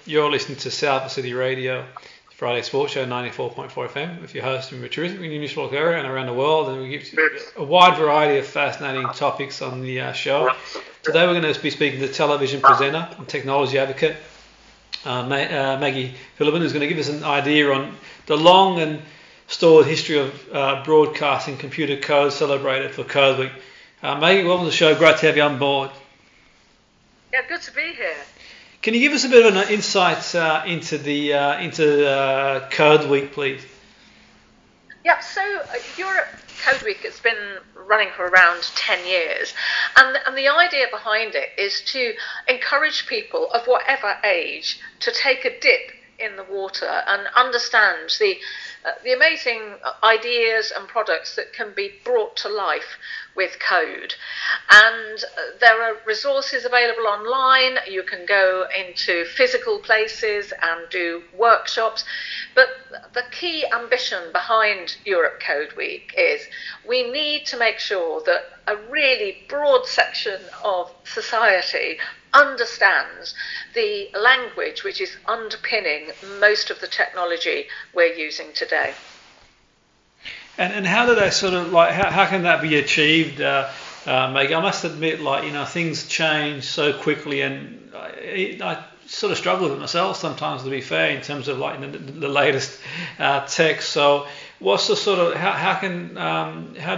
You're listening to Salford City Radio, Friday Sports Show 94.4 FM with your host, Petruzzi, in the New York area and around the world. And we give a wide variety of fascinating topics on the show. Today we're going to be speaking to television presenter and technology advocate Maggie Philbin, who's going to give us an idea on the long and storied history of broadcasting computer code celebrated for Code Week. Maggie, welcome to the show. Great to have you on board. Yeah, good to be here. Can you give us a bit of an insight into Code Week, please? Yeah, so Europe Code Week has been running for around 10 years, and the idea behind it is to encourage people of whatever age to take a dip in the water and understand the amazing ideas and products that can be brought to life with code. And there are resources available online. You can go into physical places and do workshops. But the key ambition behind Europe Code Week is we need to make sure that a really broad section of society understands the language which is underpinning most of the technology we're using today. And how do they sort of how can that be achieved, Maggie? I must admit, things change so quickly, and I sort of struggle with it myself sometimes, to be fair, in terms of the latest tech. So what's the sort of how do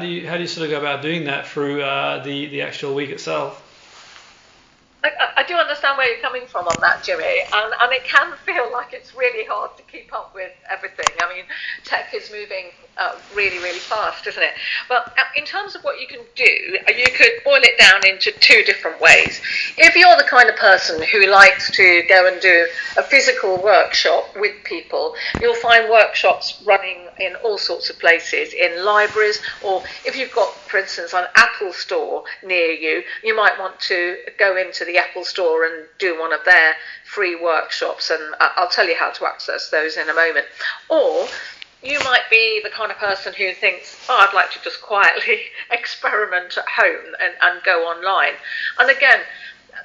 you sort of go about doing that through the actual week itself? I do understand where you're coming from on that, Jimmy, and it can feel like it's really hard to keep up with everything. I mean, tech is moving really, really fast, isn't it? But in terms of what you can do, you could boil it down into two different ways. If you're the kind of person who likes to go and do a physical workshop with people, you'll find workshops running in all sorts of places, in libraries, or if you've got, for instance, an Apple store near you, you might want to go into the Apple store and do one of their free workshops, and I'll tell you how to access those in a moment. Or you might be the kind of person who thinks, I'd like to just quietly experiment at home and go online. And again,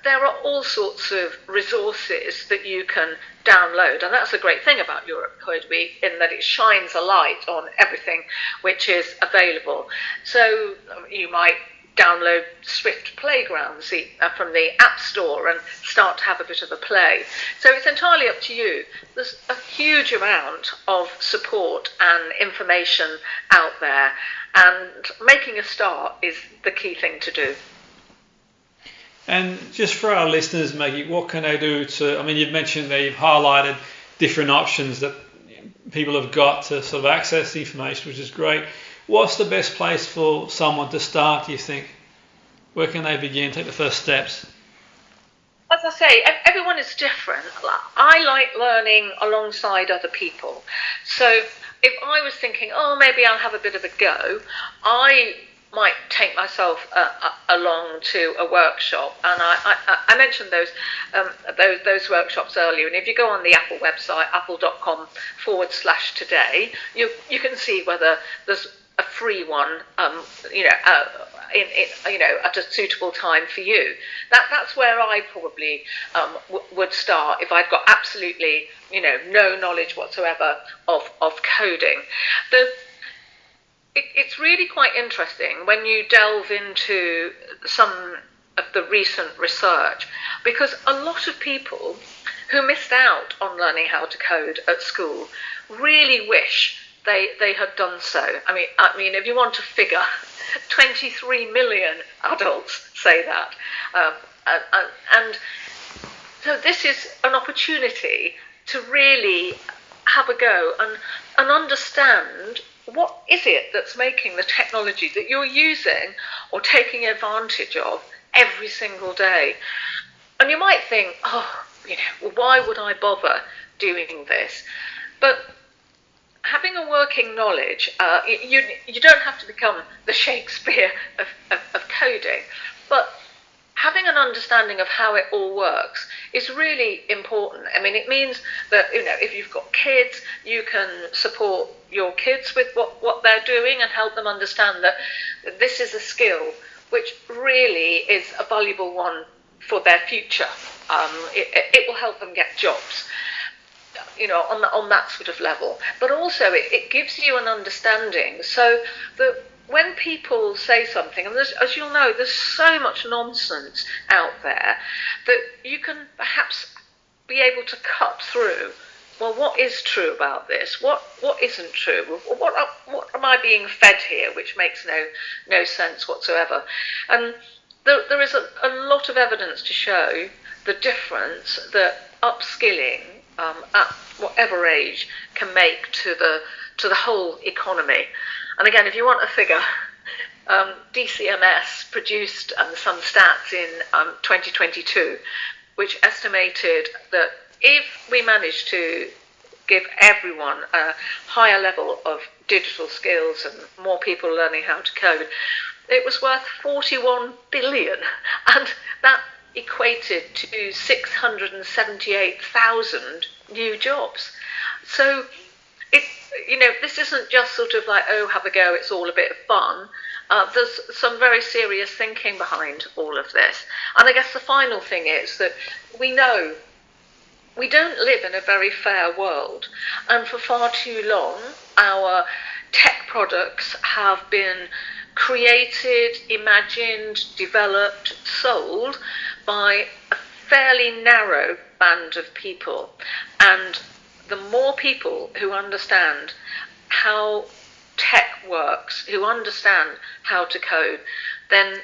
there are all sorts of resources that you can download, and that's the great thing about Europe Code Week, in that it shines a light on everything which is available. So you might download Swift Playgrounds from the App Store and start to have a bit of a play. So it's entirely up to you. There's a huge amount of support and information out there, and making a start is the key thing to do. And just for our listeners, Maggie, what can they do you've mentioned that you've highlighted different options that people have got to sort of access the information, which is great. What's the best place for someone to start, do you think? Where can they begin, take the first steps? As I say, everyone is different. I like learning alongside other people. So if I was thinking, maybe I'll have a bit of a go, I might take myself along to a workshop, and I mentioned those workshops earlier. And if you go on the Apple website, apple.com/today, you can see whether there's a free one, at a suitable time for you. That's where I probably would start if I've got absolutely no knowledge whatsoever of coding. It's really quite interesting when you delve into some of the recent research, because a lot of people who missed out on learning how to code at school really wish they had done so. I mean, if you want to figure, 23 million adults say that, and so this is an opportunity to really have a go and understand what is it that's making the technology that you're using or taking advantage of every single day. And you might think, why would I bother doing this? But having a working knowledge, you don't have to become the Shakespeare of coding, but having an understanding of how it all works is really important. I mean, it means that, if you've got kids, you can support your kids with what they're doing and help them understand that this is a skill which really is a valuable one for their future. It will help them get jobs, on that sort of level. But also it gives you an understanding, so that when people say something, and as you'll know, there's so much nonsense out there, that you can perhaps be able to cut through. Well, what is true about this? What isn't true? What am I being fed here, which makes no sense whatsoever? And there is a lot of evidence to show the difference that upskilling at whatever age can make to the whole economy. And again, if you want a figure, DCMS produced some stats in 2022, which estimated that if we managed to give everyone a higher level of digital skills and more people learning how to code, it was worth 41 billion, and that equated to 678,000 new jobs. So this isn't just sort of like, oh, have a go, it's all a bit of fun. There's some very serious thinking behind all of this. And I guess the final thing is that we know we don't live in a very fair world, and for far too long our tech products have been created, imagined, developed, sold by a fairly narrow band of people. And the more people who understand how tech works, who understand how to code, then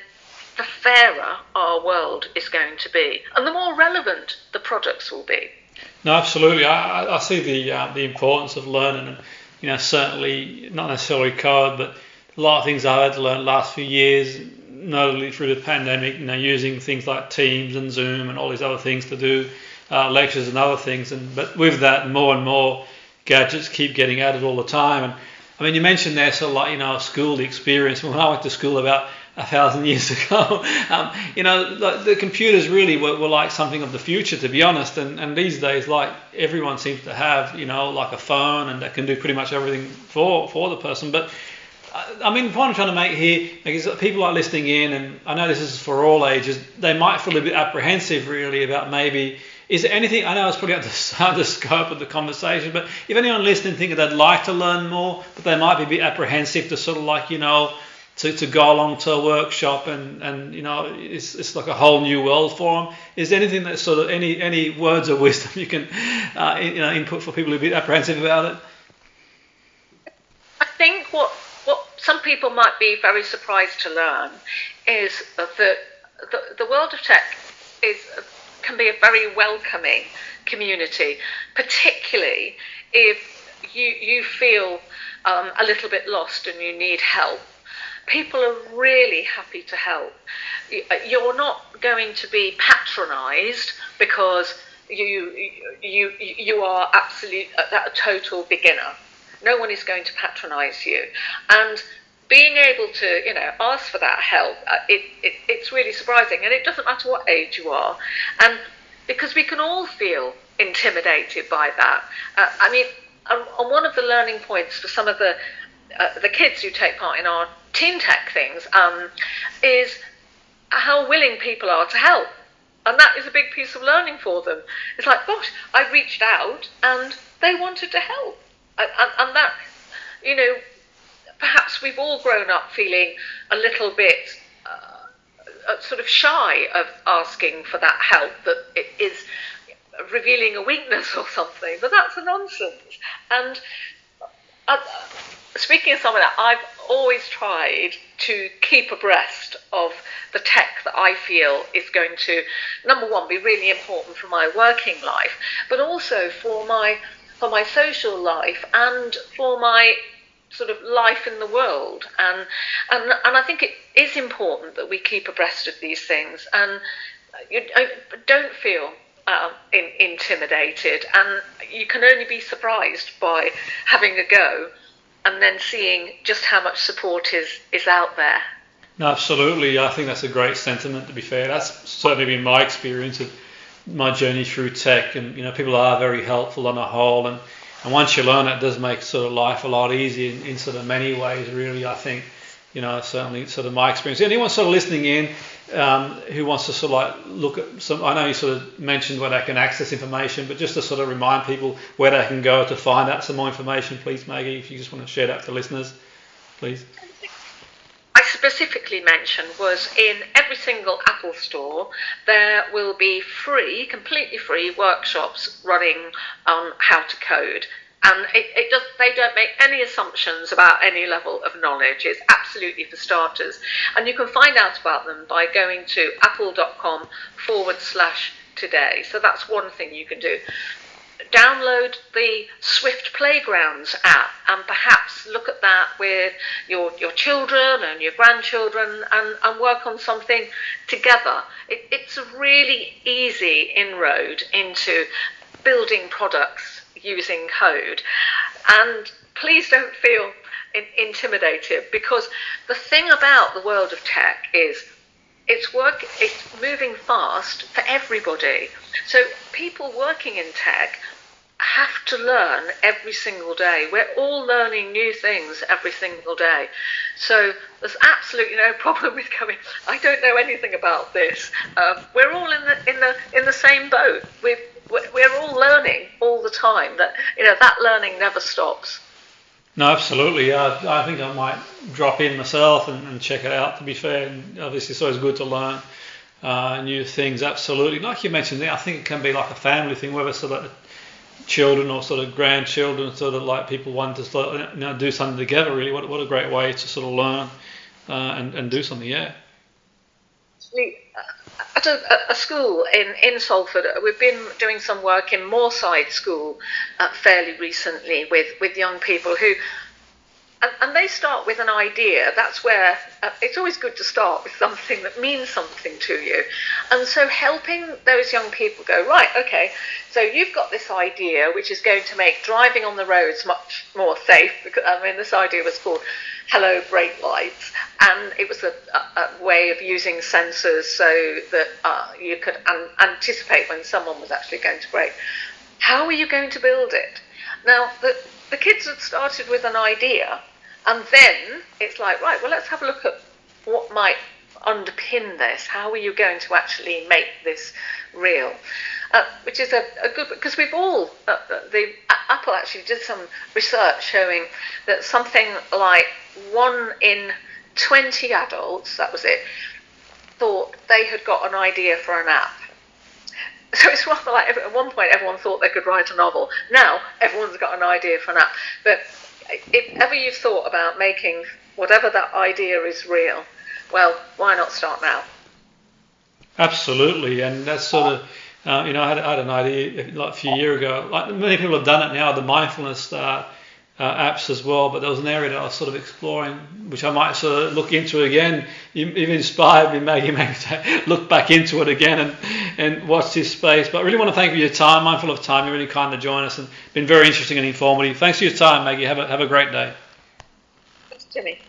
the fairer our world is going to be, and the more relevant the products will be. No, absolutely. I see the importance of learning, and certainly not necessarily code, but a lot of things I've had to learn the last few years, notably through the pandemic. Using things like Teams and Zoom and all these other things to do lectures and other things. But with that, more and more gadgets keep getting added all the time. And I mean, you mentioned there sort of like school experience. When I went to school about 1,000 years ago, like the computers really were like something of the future, to be honest. And these days, like everyone seems to have, like a phone, and that can do pretty much everything for the person. But I mean, the point I'm trying to make here is that people are listening in, and I know this is for all ages, they might feel a bit apprehensive really about maybe, is there anything, I know it's probably outside the scope of the conversation, but if anyone listening thinking they'd like to learn more, but they might be a bit apprehensive to sort of like, to go along to a workshop and it's like a whole new world for them. Is there anything that sort of, any words of wisdom you can, input for people who are a bit apprehensive about it? I think what some people might be very surprised to learn is that the world of tech can be a very welcoming community, particularly if you feel a little bit lost and you need help. People are really happy to help. You're not going to be patronised because you are a total beginner. No one is going to patronise you, and being able to ask for that help, it's really surprising, and it doesn't matter what age you are, and because we can all feel intimidated by that. I mean, on one of the learning points for some of the kids who take part in our teen tech things is how willing people are to help, and that is a big piece of learning for them. It's like, gosh, I reached out and they wanted to help. And that, perhaps we've all grown up feeling a little bit sort of shy of asking for that help, that it is revealing a weakness or something, but that's a nonsense. And speaking of some of that, I've always tried to keep abreast of the tech that I feel is going to, number one, be really important for my working life, but also for my social life and for my sort of life in the world, and I think it is important that we keep abreast of these things, and don't feel intimidated, and you can only be surprised by having a go and then seeing just how much support is out there. No, absolutely. I think that's a great sentiment, to be fair. That's certainly been my experience of my journey through tech, and people are very helpful on a whole, and once you learn it does make sort of life a lot easier in sort of many ways, really. I think certainly sort of my experience. Anyone sort of listening in who wants to sort of like look at some, I know you sort of mentioned where they can access information, but just to sort of remind people where they can go to find out some more information, please, Maggie, if you just want to share that with the listeners, please. I specifically mentioned was in every single Apple store there will be completely free workshops running on how to code. And they don't make any assumptions about any level of knowledge. It's absolutely for starters. And you can find out about them by going to apple.com/today. So that's one thing you can do. Download the Swift Playgrounds app and perhaps look at that with your children and your grandchildren and work on something together. It's a really easy inroad into building products using code. And please don't feel intimidated, because the thing about the world of tech is it's moving fast for everybody. So people working in tech have to learn every single day. We're all learning new things every single day. So there's absolutely no problem with going, I don't know anything about this. We're all in the same boat. We're all learning all the time. That learning never stops. No, absolutely. I think I might drop in myself and check it out, to be fair. And obviously it's always good to learn new things, absolutely. Like you mentioned there, I think it can be like a family thing, whether it's sort of children or sort of grandchildren, sort of like people want to sort of, do something together, really. What a great way to sort of learn and do something, yeah. At a school in Salford, we've been doing some work in Moorside School fairly recently with young people who, and they start with an idea. That's where it's always good to start with something that means something to you. And so helping those young people go, right, okay, so you've got this idea which is going to make driving on the roads much more safe. Because, this idea was called Hello Brake Lights, and it was a way of using sensors so that you could anticipate when someone was actually going to brake. How are you going to build it? Now, the kids had started with an idea, and then it's like, right, well, let's have a look at what might underpin this. How are you going to actually make this real? Which is a good, because we've all, Apple actually did some research showing that something like 1 in 20 adults, that was it, thought they had got an idea for an app. So it's rather like at one point everyone thought they could write a novel. Now everyone's got an idea for an app. But if ever you've thought about making whatever that idea is real, well, why not start now? Absolutely, and that's sort of, I had an idea like a few years ago. Like many people have done it now, the mindfulness apps as well. But there was an area that I was sort of exploring, which I might sort of look into again. You've inspired me, Maggie, to look back into it again and watch this space. But I really want to thank you for your time. Mindful of time, you're really kind to join us and been very interesting and informative. Thanks for your time, Maggie. Have a great day. Thanks, Jimmy.